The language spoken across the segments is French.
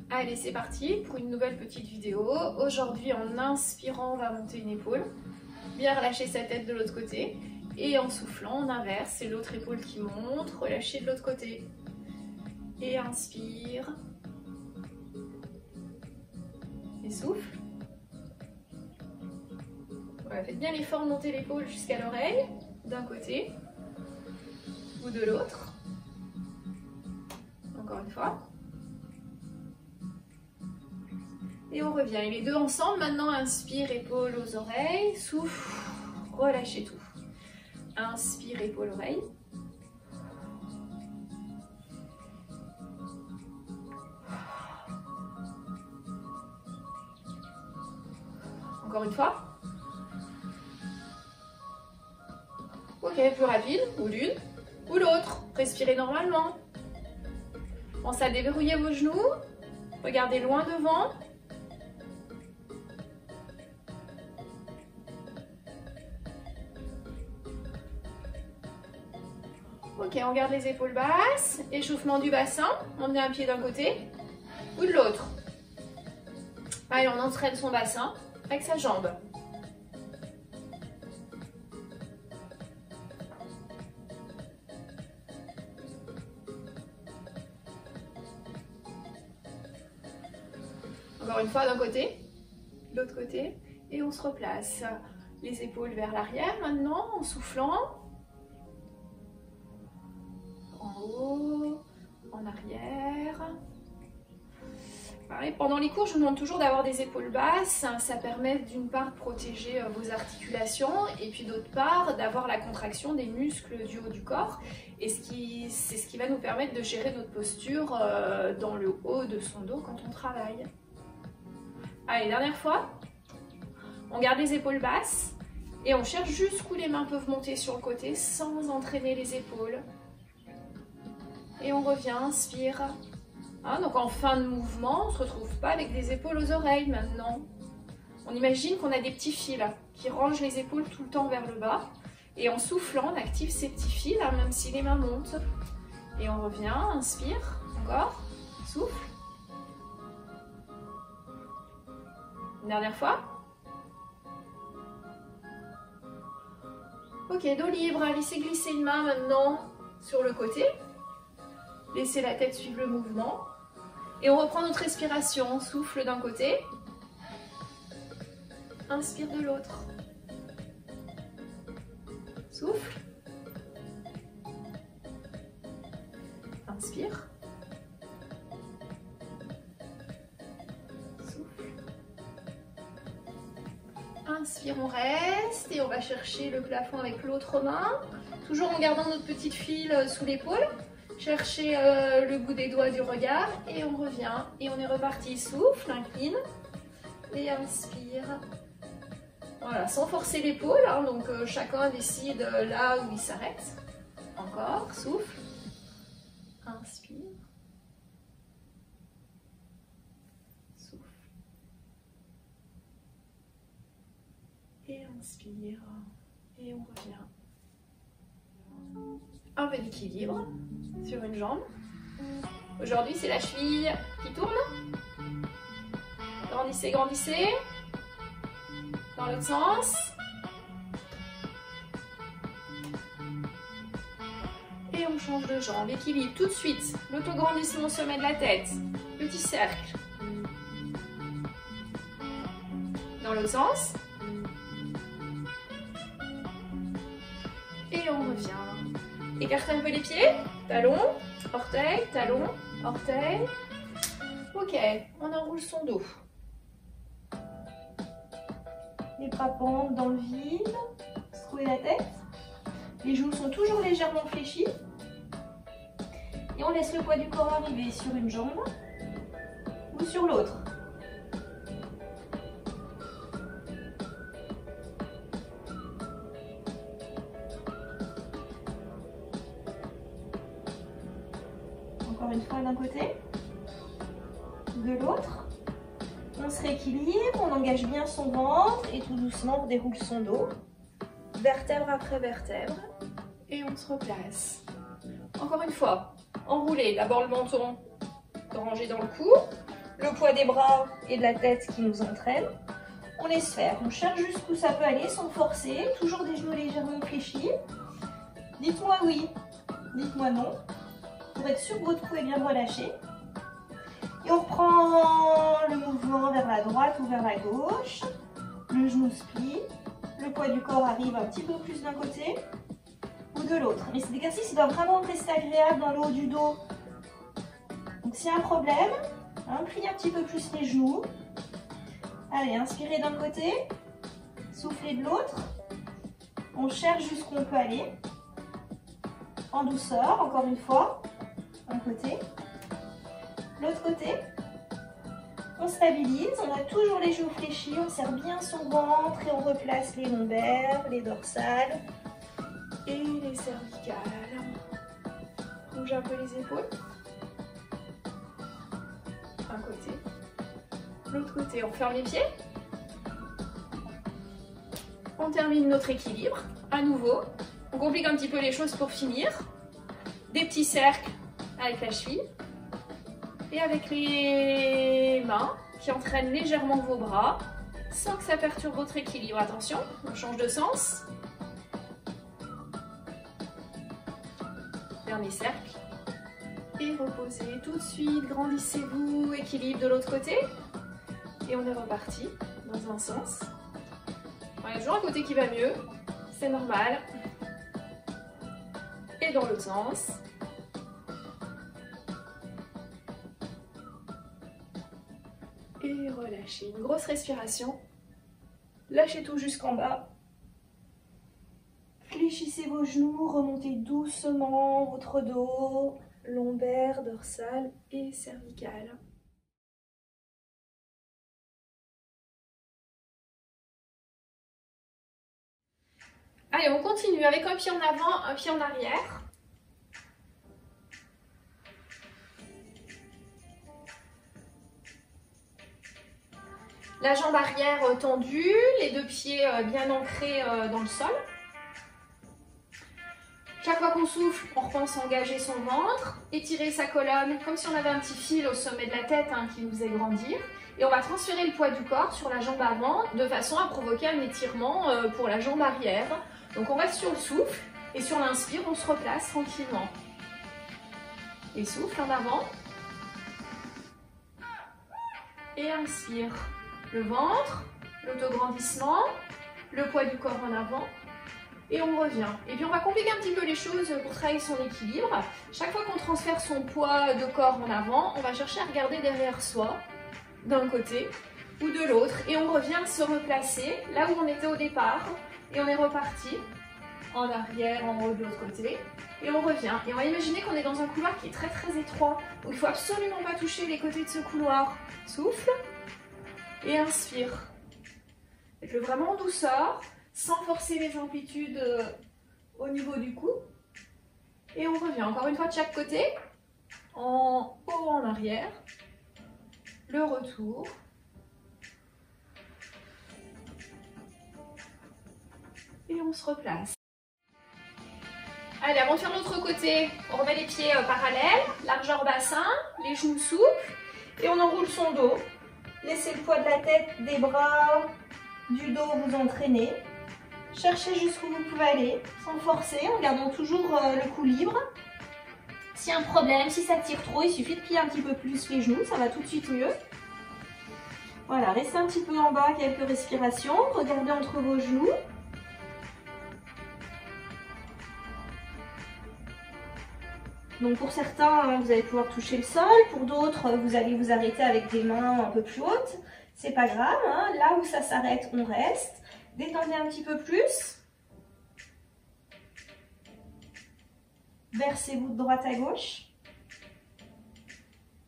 Allez, c'est parti pour une nouvelle petite vidéo. Aujourd'hui, en inspirant, on va monter une épaule, bien relâcher sa tête de l'autre côté. Et en soufflant, on inverse, c'est l'autre épaule qui monte, relâcher de l'autre côté. Et inspire. Et souffle. Voilà, faites bien l'effort de monter l'épaule jusqu'à l'oreille, d'un côté ou de l'autre. Encore une fois. Et on revient. Et les deux ensemble, maintenant, inspire, épaule aux oreilles, souffle, relâchez tout. Inspire, épaule, oreille. Encore une fois. Ok, plus rapide, ou l'une, ou l'autre. Respirez normalement. Pensez à déverrouiller vos genoux. Regardez loin devant. Ok, on garde les épaules basses. Échauffement du bassin. On met un pied d'un côté ou de l'autre. Allez, on entraîne son bassin avec sa jambe. Encore une fois, d'un côté, de l'autre côté, et on se replace. Les épaules vers l'arrière maintenant, en soufflant. En haut, en arrière. Pareil, pendant les cours, je vous demande toujours d'avoir des épaules basses. Ça permet d'une part de protéger vos articulations et puis d'autre part d'avoir la contraction des muscles du haut du corps. Et c'est ce qui va nous permettre de gérer notre posture dans le haut de son dos quand on travaille. Allez, dernière fois. On garde les épaules basses et on cherche jusqu'où les mains peuvent monter sur le côté sans entraîner les épaules. Et on revient, inspire. Hein, donc en fin de mouvement, on ne se retrouve pas avec des épaules aux oreilles maintenant. On imagine qu'on a des petits fils qui rangent les épaules tout le temps vers le bas. Et en soufflant, on active ces petits fils, même si les mains montent. Et on revient, inspire, encore, souffle. Une dernière fois. Ok, dos libre, laissez glisser une main maintenant sur le côté. Laissez la tête suivre le mouvement. Et on reprend notre respiration. Souffle d'un côté. Inspire de l'autre. Souffle. Inspire. Souffle. Inspire, on reste. Et on va chercher le plafond avec l'autre main. Toujours en gardant notre petite file sous l'épaule. Cherchez le bout des doigts du regard et on revient et on est reparti. Souffle, incline et inspire. Voilà, sans forcer l'épaule, hein, donc chacun décide là où il s'arrête. Encore, souffle, inspire, souffle et inspire et on revient. Un peu d'équilibre sur une jambe. Aujourd'hui, c'est la cheville qui tourne. Grandissez, grandissez. Dans l'autre sens. Et on change de jambe. Équilibre tout de suite. L'autograndissement au sommet de la tête. Petit cercle. Dans l'autre sens. Et on revient. Écartez un peu les pieds, talon, orteil, talon, orteil. Ok, on enroule son dos. Les bras pendent dans le vide, secouez la tête. Les joues sont toujours légèrement fléchies. Et on laisse le poids du corps arriver sur une jambe ou sur l'autre. Encore une fois d'un côté, de l'autre. On se rééquilibre, on engage bien son ventre et tout doucement on déroule son dos, vertèbre après vertèbre, et on se replace. Encore une fois, enroulez d'abord le menton rangé dans le cou, le poids des bras et de la tête qui nous entraîne. On laisse faire, on cherche jusqu'où ça peut aller sans forcer, toujours des genoux légèrement fléchis. Dites-moi oui, dites-moi non, pour être sûr que votre cou est bien relâché. Et on reprend le mouvement vers la droite ou vers la gauche. Le genou se plie, le poids du corps arrive un petit peu plus d'un côté ou de l'autre. Mais cet exercice, il doit vraiment rester agréable dans le haut du dos. Donc s'il y a un problème, on plie un petit peu plus les genoux. Allez, inspirez d'un côté, soufflez de l'autre. On cherche jusqu'où on peut aller. En douceur, encore une fois. Un côté. L'autre côté. On stabilise, on a toujours les genoux fléchis, on serre bien son ventre et on replace les lombaires, les dorsales et les cervicales. Bouge un peu les épaules. Un côté. L'autre côté, on ferme les pieds. On termine notre équilibre. À nouveau, on complique un petit peu les choses pour finir. Des petits cercles avec la cheville. Et avec les mains qui entraînent légèrement vos bras, sans que ça perturbe votre équilibre. Attention, on change de sens. Dernier cercle. Et reposez tout de suite, grandissez-vous, équilibre de l'autre côté. Et on est reparti dans un sens. Il y a toujours un côté qui va mieux, c'est normal. Et dans l'autre sens. Et relâchez, une grosse respiration. Lâchez tout jusqu'en bas. Fléchissez vos genoux, remontez doucement votre dos, lombaire, dorsale et cervicale. Allez, on continue avec un pied en avant, un pied en arrière. La jambe arrière tendue, les deux pieds bien ancrés dans le sol. Chaque fois qu'on souffle, on repense à engager son ventre, étirer sa colonne comme si on avait un petit fil au sommet de la tête qui nous faisait grandir. Et on va transférer le poids du corps sur la jambe avant de façon à provoquer un étirement pour la jambe arrière. Donc on reste sur le souffle et sur l'inspire, on se replace tranquillement. Et souffle en avant. Et inspire. Le ventre, l'autograndissement, le poids du corps en avant. Et on revient. Et puis on va compliquer un petit peu les choses pour travailler son équilibre. Chaque fois qu'on transfère son poids de corps en avant, on va chercher à regarder derrière soi, d'un côté ou de l'autre. Et on revient se replacer là où on était au départ. Et on est reparti en arrière, en haut de l'autre côté. Et on revient. Et on va imaginer qu'on est dans un couloir qui est très très étroit, où il ne faut absolument pas toucher les côtés de ce couloir. Souffle et inspire. Faites-le vraiment en douceur, sans forcer les amplitudes au niveau du cou. Et on revient encore une fois de chaque côté, en haut, en arrière. Le retour. Et on se replace. Allez, avant de faire l'autre côté, on remet les pieds parallèles, largeur bassin, les genoux souples, et on enroule son dos. Laissez le poids de la tête, des bras, du dos vous entraîner. Cherchez jusqu'où vous pouvez aller, sans forcer, en gardant toujours le cou libre. S'il y a un problème, si ça tire trop, il suffit de plier un petit peu plus les genoux, ça va tout de suite mieux. Voilà, restez un petit peu en bas, quelques respirations, regardez entre vos genoux. Donc pour certains, vous allez pouvoir toucher le sol, pour d'autres, vous allez vous arrêter avec des mains un peu plus hautes. C'est pas grave, hein. Là où ça s'arrête, on reste. Détendez un petit peu plus. Versez-vous de droite à gauche.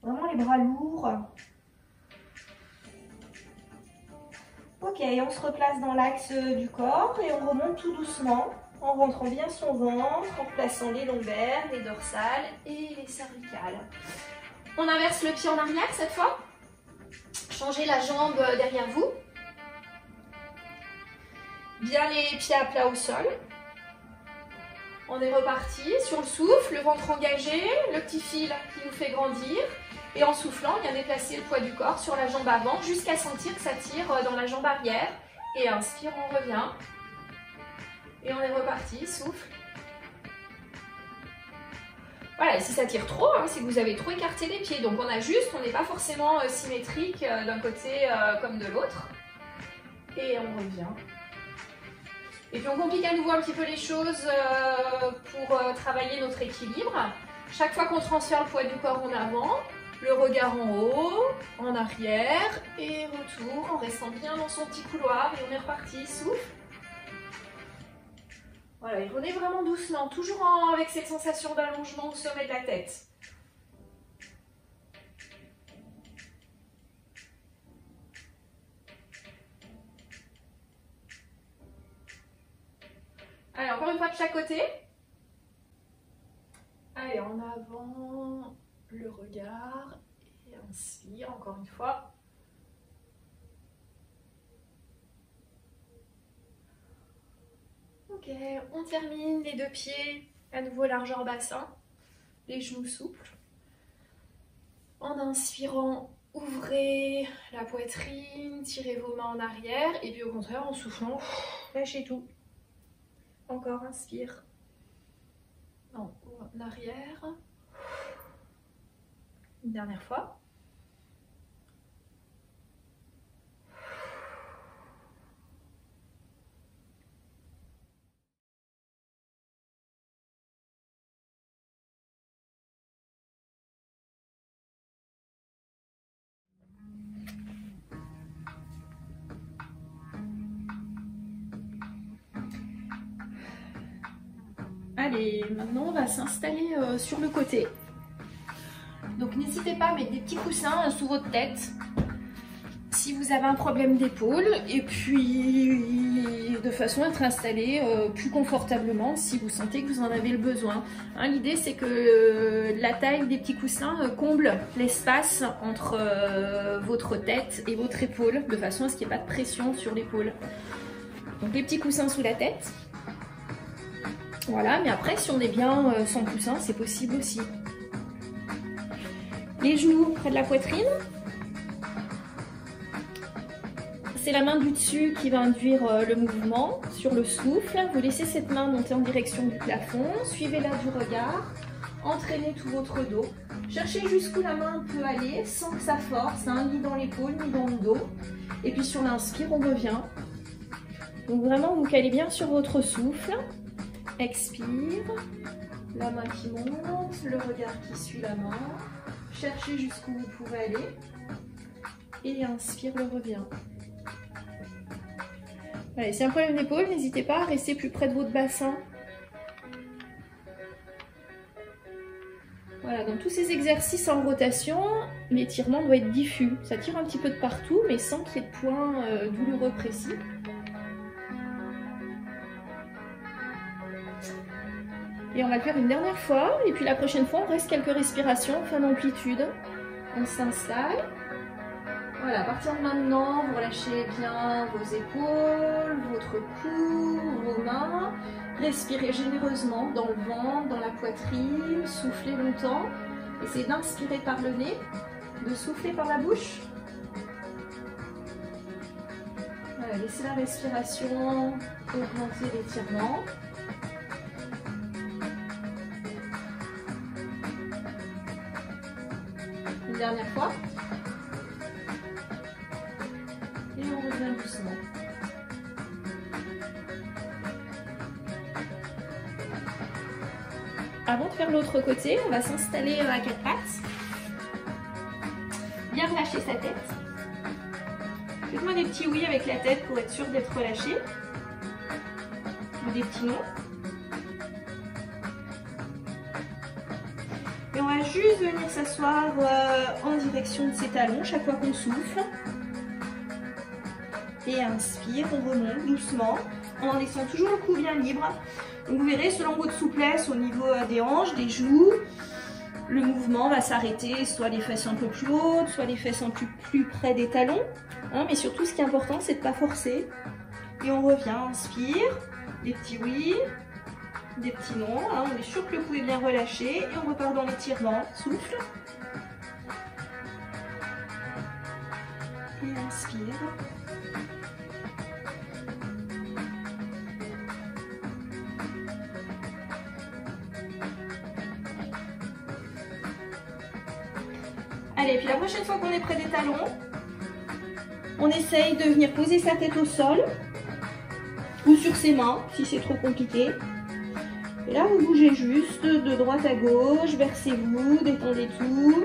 Vraiment les bras lourds. Ok, on se replace dans l'axe du corps et on remonte tout doucement en rentrant bien son ventre, en replaçant les lombaires, les dorsales et les cervicales. On inverse le pied en arrière cette fois. Changez la jambe derrière vous. Bien les pieds à plat au sol. On est reparti sur le souffle, le ventre engagé, le petit fil qui nous fait grandir. Et en soufflant, bien déplacer le poids du corps sur la jambe avant jusqu'à sentir que ça tire dans la jambe arrière. Et inspire, on revient. Et on est reparti, souffle. Voilà, et si ça tire trop, hein, c'est que vous avez trop écarté les pieds. Donc on ajuste, on n'est pas forcément symétrique d'un côté comme de l'autre. Et on revient. Et puis on complique à nouveau un petit peu les choses pour travailler notre équilibre. Chaque fois qu'on transfère le poids du corps en avant, le regard en haut, en arrière et retour en restant bien dans son petit couloir. Et on est reparti, souffle. Voilà, et revenez vraiment doucement, toujours avec cette sensation d'allongement au sommet de la tête. Allez, encore une fois de chaque côté. Allez, en avant, le regard, et inspire encore une fois. Ok, on termine les deux pieds, à nouveau largeur bassin, les genoux souples. En inspirant, ouvrez la poitrine, tirez vos mains en arrière, et puis au contraire, en soufflant, lâchez tout. Encore, inspire. En arrière. Une dernière fois. Allez, maintenant on va s'installer sur le côté. Donc n'hésitez pas à mettre des petits coussins sous votre tête si vous avez un problème d'épaule, et puis de façon à être installé plus confortablement si vous sentez que vous en avez le besoin. Hein, l'idée c'est que la taille des petits coussins comble l'espace entre votre tête et votre épaule, de façon à ce qu'il n'y ait pas de pression sur l'épaule. Donc les petits coussins sous la tête. Voilà, mais après, si on est bien sans coussin, c'est possible aussi. Les genoux près de la poitrine. C'est la main du dessus qui va induire le mouvement. Sur le souffle, vous laissez cette main monter en direction du plafond. Suivez-la du regard. Entraînez tout votre dos. Cherchez jusqu'où la main peut aller sans que ça force, hein, ni dans l'épaule, ni dans le dos. Et puis sur l'inspire, on revient. Donc vraiment, vous calez bien sur votre souffle. Expire, la main qui monte, le regard qui suit la main. Cherchez jusqu'où vous pouvez aller. Et inspire, le revient. Allez, si un problème d'épaule, n'hésitez pas à rester plus près de votre bassin. Voilà, dans tous ces exercices en rotation, l'étirement doit être diffus. Ça tire un petit peu de partout, mais sans qu'il y ait de points douloureux précis. Et on va le faire une dernière fois, et puis la prochaine fois, on reste quelques respirations, fin d'amplitude. On s'installe. Voilà, à partir de maintenant, vous relâchez bien vos épaules, votre cou, vos mains. Respirez généreusement dans le ventre, dans la poitrine, soufflez longtemps. Essayez d'inspirer par le nez, de souffler par la bouche. Voilà, laissez la respiration augmenter l'étirement. Une dernière fois. Et on revient doucement. Avant de faire l'autre côté, on va s'installer à quatre pattes. Bien relâcher sa tête. Faites-moi des petits oui avec la tête pour être sûr d'être relâché. Ou des petits non. Et on va juste venir s'asseoir en direction de ses talons chaque fois qu'on souffle. Et inspire, on remonte doucement en laissant toujours le cou bien libre. Donc vous verrez, selon votre souplesse au niveau des hanches, des genoux, le mouvement va s'arrêter, soit les fesses un peu plus hautes, soit les fesses un peu plus près des talons. Hein, mais surtout, ce qui est important, c'est de ne pas forcer. Et on revient, inspire, des petits oui. Des petits noms, hein, on est sûr que le cou est bien relâché et on repart dans l'étirement, souffle. inspire. Allez, puis la prochaine fois qu'on est près des talons, on essaye de venir poser sa tête au sol ou sur ses mains si c'est trop compliqué. Et là, vous bougez juste de droite à gauche, versez-vous, détendez tout.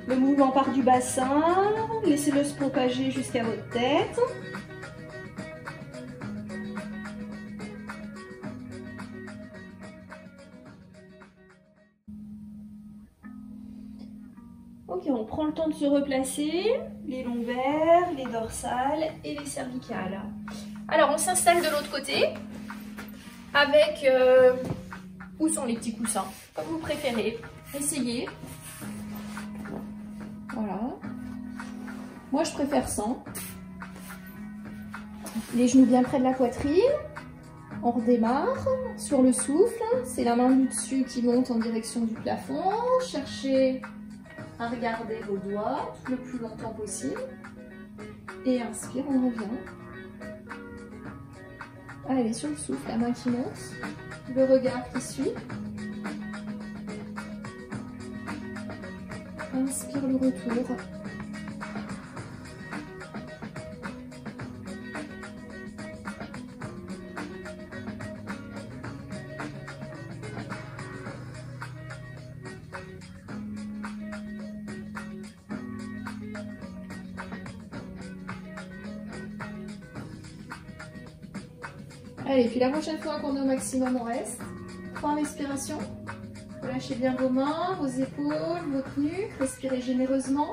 Le mouvement part du bassin, laissez-le se propager jusqu'à votre tête. Ok, on prend le temps de se replacer, les lombaires, les dorsales et les cervicales. Alors on s'installe de l'autre côté avec où sont les petits coussins, comme vous préférez. Essayez. Voilà. Moi je préfère sans. Les genoux bien près de la poitrine. On redémarre sur le souffle. C'est la main du dessus qui monte en direction du plafond. Cherchez à regarder vos doigts le plus longtemps possible. Et inspire, on revient. Allez, sur le souffle, la main qui monte. Le regard qui suit. Inspire le retour. Allez, puis la prochaine fois qu'on est au maximum, on reste. 3 respirations. Relâchez bien vos mains, vos épaules, votre nuque. Respirez généreusement.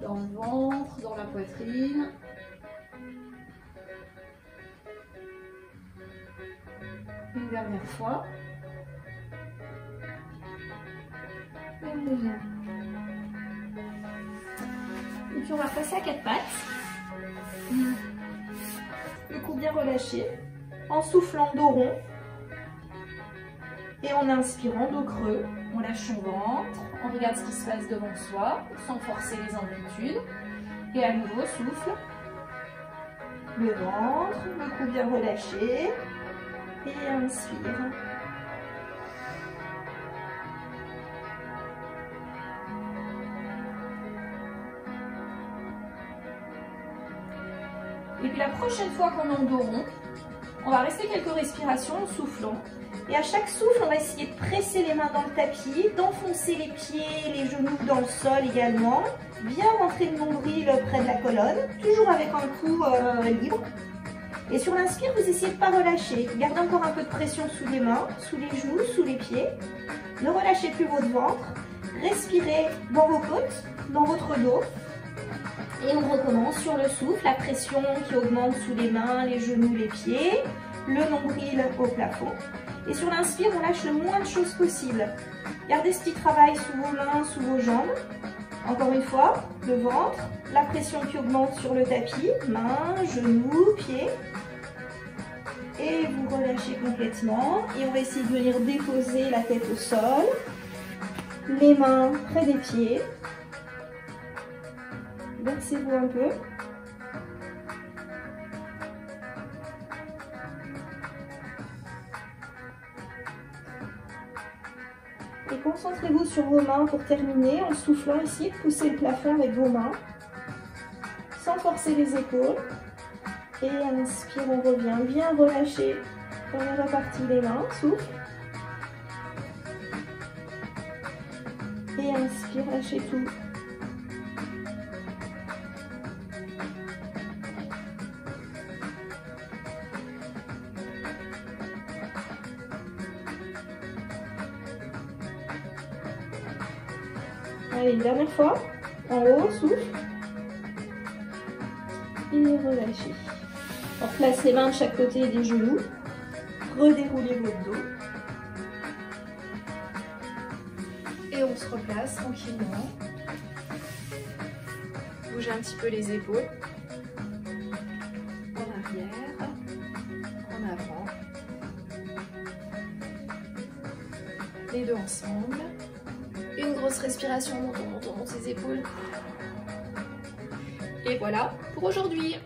Dans le ventre, dans la poitrine. Une dernière fois. Et on revient. Et puis on va passer à 4 pattes. Le cou bien relâché. En soufflant, dos rond. Et en inspirant, dos creux. On lâche son ventre. On regarde ce qui se passe devant soi, sans forcer les amplitudes. Et à nouveau, souffle. Le ventre, le cou bien relâché. Et inspire. Et puis la prochaine fois qu'on est en dos rond, on va rester quelques respirations en soufflant. Et à chaque souffle, on va essayer de presser les mains dans le tapis, d'enfoncer les pieds, les genoux dans le sol également. Bien rentrer le nombril près de la colonne, toujours avec un cou libre. Et sur l'inspire, vous essayez de ne pas relâcher. Gardez encore un peu de pression sous les mains, sous les genoux, sous les pieds. Ne relâchez plus votre ventre. Respirez dans vos côtes, dans votre dos. Et on recommence sur le souffle, la pression qui augmente sous les mains, les genoux, les pieds, le nombril au plafond. Et sur l'inspire, on lâche le moins de choses possible. Gardez ce petit travail sous vos mains, sous vos jambes. Encore une fois, le ventre, la pression qui augmente sur le tapis, mains, genoux, pieds. Et vous relâchez complètement. Et on va essayer de venir déposer la tête au sol. Les mains près des pieds. Versez-vous un peu. Et concentrez-vous sur vos mains pour terminer en soufflant ici, poussez le plafond avec vos mains, sans forcer les épaules. Et inspire, on revient bien relâché. On est reparti les mains, souffle. Et inspire, lâchez tout. Allez, une dernière fois. En haut, souffle. Et relâchez. On replace les mains de chaque côté des genoux. Redéroulez votre dos. Et on se replace tranquillement. Bougez un petit peu les épaules. En arrière. En avant. les deux ensemble. Une grosse respiration, on monte ses épaules. Et voilà pour aujourd'hui.